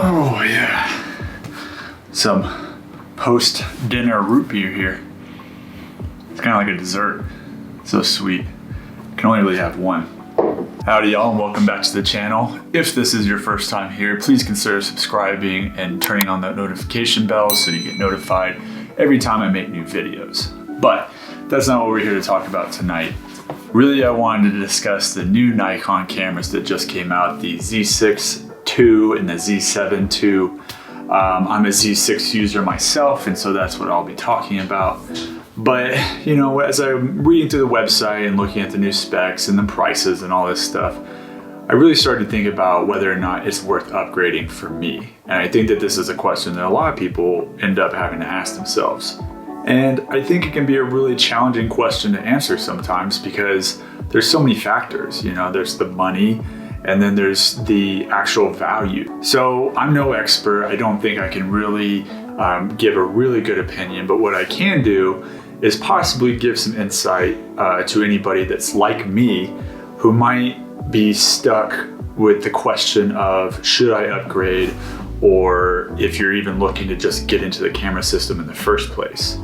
Oh yeah, some post-dinner root beer here. It's kind of like a dessert, so sweet. Can only really have one. Howdy y'all, and welcome back to the channel. If this is your first time here, please consider subscribing and turning on that notification bell so you get notified every time I make new videos. But that's not what we're here to talk about tonight. Really, I wanted to discuss the new Nikon cameras that just came out, the Z6 II and the Z7 II. I'm a Z6 user myself, and so that's what I'll be talking about. But, you know, as I'm reading through the website and looking at the new specs and the prices and all this stuff, I really started to think about whether or not it's worth upgrading for me. And I think that this is a question that a lot of people end up having to ask themselves. And I think it can be a really challenging question to answer sometimes because there's so many factors. You know, there's the money, and then there's the actual value. So I'm no expert. I don't think I can really give a really good opinion, but what I can do is possibly give some insight to anybody that's like me who might be stuck with the question of should I upgrade, or if you're even looking to just get into the camera system in the first place.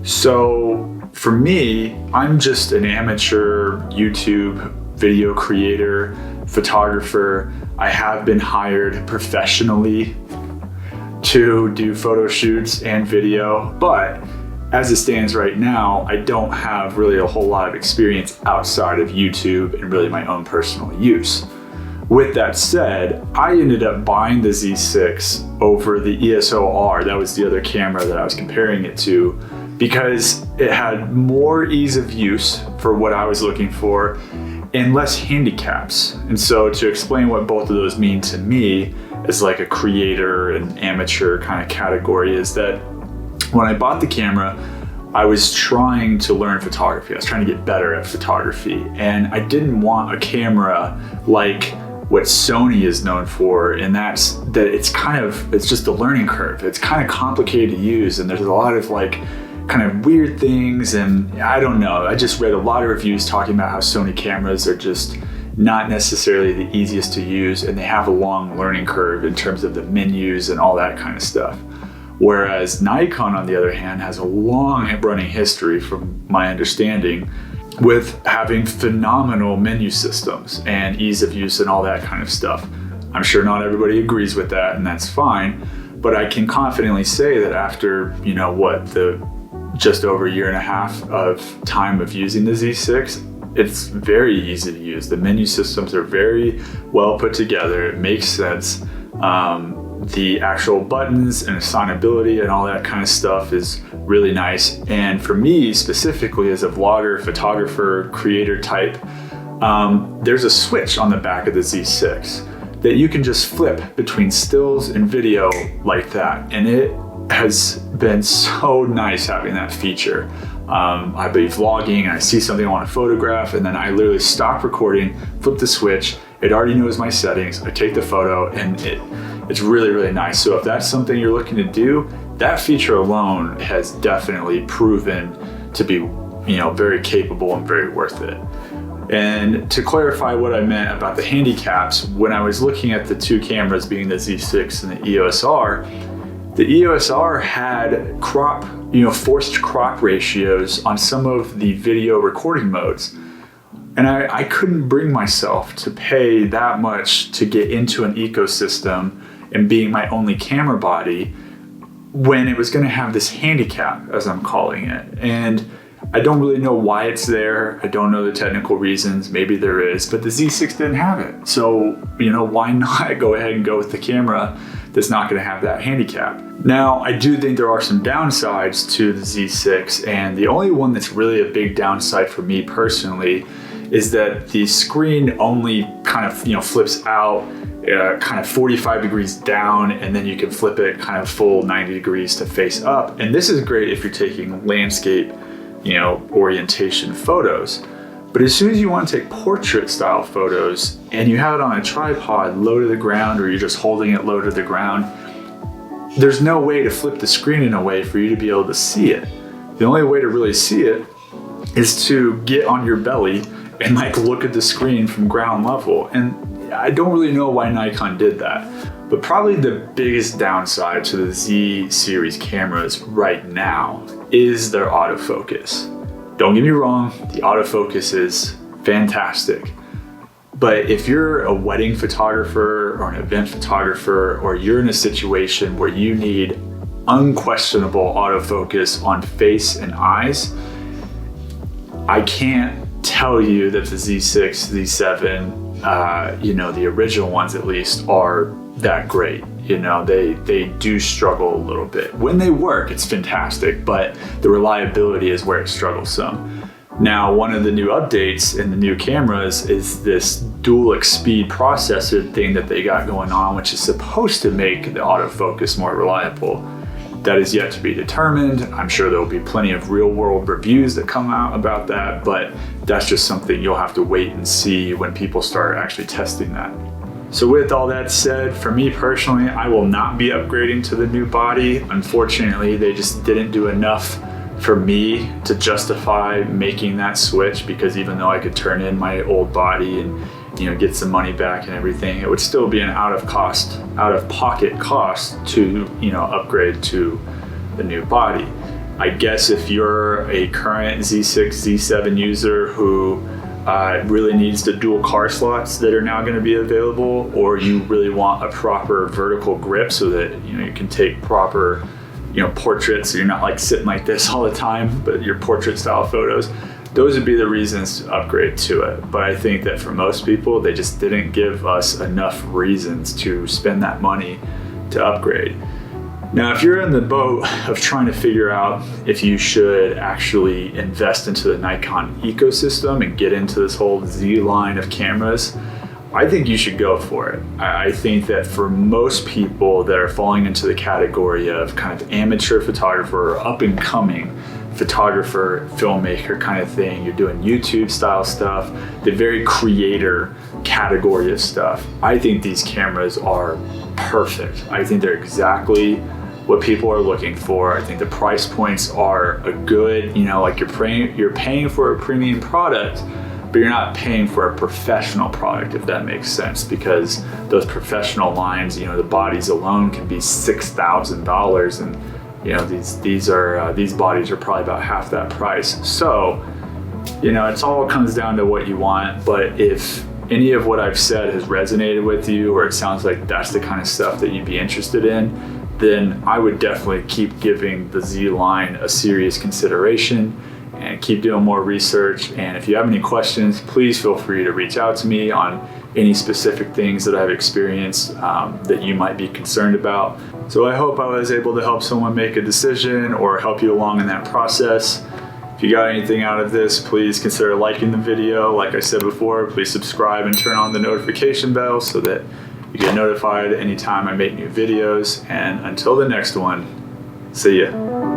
So for me, I'm just an amateur YouTube video creator, photographer. I have been hired professionally to do photo shoots and video, but as it stands right now, I don't have really a whole lot of experience outside of YouTube and really my own personal use. With that said, I ended up buying the Z6 over the ESO-R. That was the other camera that I was comparing it to, because it had more ease of use for what I was looking for and less handicaps. And so to explain what both of those mean to me as like a creator and amateur kind of category is that when I bought the camera, I was trying to learn photography. I was trying to get better at photography. And I didn't want a camera like what Sony is known for, and that's that it's just a learning curve. It's kind of complicated to use, and there's a lot of like kind of weird things, and I don't know. I just read a lot of reviews talking about how Sony cameras are just not necessarily the easiest to use, and they have a long learning curve in terms of the menus and all that kind of stuff. Whereas Nikon, on the other hand, has a long running history, from my understanding, with having phenomenal menu systems and ease of use and all that kind of stuff. I'm sure not everybody agrees with that, and that's fine, but I can confidently say that after, you know, just over a year and a half of time of using the Z6, it's very easy to use. The menu systems are very well put together. It makes sense. The actual buttons and assignability and all that kind of stuff is really nice. And for me specifically, as a vlogger, photographer, creator type, there's a switch on the back of the Z6 that you can just flip between stills and video like that. And it has been so nice having that feature. I'll be vlogging and I see something I want to photograph, and then I literally stop recording, flip the switch, it already knows my settings, I take the photo, and it's really, really nice. So if that's something you're looking to do, that feature alone has definitely proven to be, you know, very capable and very worth it. And to clarify what I meant about the handicaps, when I was looking at the two cameras, being the Z6 and the EOS-R, the EOS-R had forced crop ratios on some of the video recording modes. And I couldn't bring myself to pay that much to get into an ecosystem and being my only camera body when it was going to have this handicap, as I'm calling it. And I don't really know why it's there. I don't know the technical reasons. Maybe there is, but the Z6 didn't have it. So, you know, why not go ahead and go with the camera that's not going to have that handicap? Now, I do think there are some downsides to the Z6, and the only one that's really a big downside for me personally is that the screen only kind of, you know, flips out kind of 45 degrees down, and then you can flip it kind of full 90 degrees to face up. And this is great if you're taking landscape, you know, orientation photos. But as soon as you want to take portrait style photos and you have it on a tripod low to the ground, or you're just holding it low to the ground, there's no way to flip the screen in a way for you to be able to see it. The only way to really see it is to get on your belly and like look at the screen from ground level. And I don't really know why Nikon did that. But probably the biggest downside to the Z series cameras right now is their autofocus. Don't get me wrong, the autofocus is fantastic. But if you're a wedding photographer or an event photographer, or you're in a situation where you need unquestionable autofocus on face and eyes, I can't tell you that the Z6, Z7, the original ones at least, are that great. They do struggle a little bit. When they work, it's fantastic, but the reliability is where it struggles some. Now, one of the new updates in the new cameras is this dual speed processor thing that they got going on, which is supposed to make the autofocus more reliable. That is yet to be determined. I'm sure there will be plenty of real world reviews that come out about that, but that's just something you'll have to wait and see when people start actually testing that. So with all that said, for me personally, I will not be upgrading to the new body. Unfortunately, they just didn't do enough for me to justify making that switch, because even though I could turn in my old body and get some money back and everything, it would still be an out of pocket cost to upgrade to the new body. I guess if you're a current Z6, Z7 user who really needs the dual car slots that are now going to be available, or you really want a proper vertical grip so that you can take proper portraits, so you're not like sitting like this all the time, but your portrait style photos, those would be the reasons to upgrade to it. But I think that for most people, they just didn't give us enough reasons to spend that money to upgrade. Now, if you're in the boat of trying to figure out if you should actually invest into the Nikon ecosystem and get into this whole Z line of cameras, I think you should go for it. I think that for most people that are falling into the category of kind of amateur photographer or up and coming photographer, filmmaker kind of thing, you're doing YouTube style stuff, the very creator category of stuff, I think these cameras are perfect. I think they're exactly what people are looking for. I think the price points are a good, like you're paying for a premium product, but you're not paying for a professional product, if that makes sense, because those professional lines, the bodies alone can be $6,000, and these bodies are probably about half that price. So, it's all comes down to what you want. But if any of what I've said has resonated with you, or it sounds like that's the kind of stuff that you'd be interested in, then I would definitely keep giving the Z line a serious consideration and keep doing more research. And if you have any questions, please feel free to reach out to me on any specific things that I've experienced that you might be concerned about. So I hope I was able to help someone make a decision or help you along in that process. If you got anything out of this, please consider liking the video. Like I said before, please subscribe and turn on the notification bell so that you get notified anytime I make new videos. And until the next one, see ya.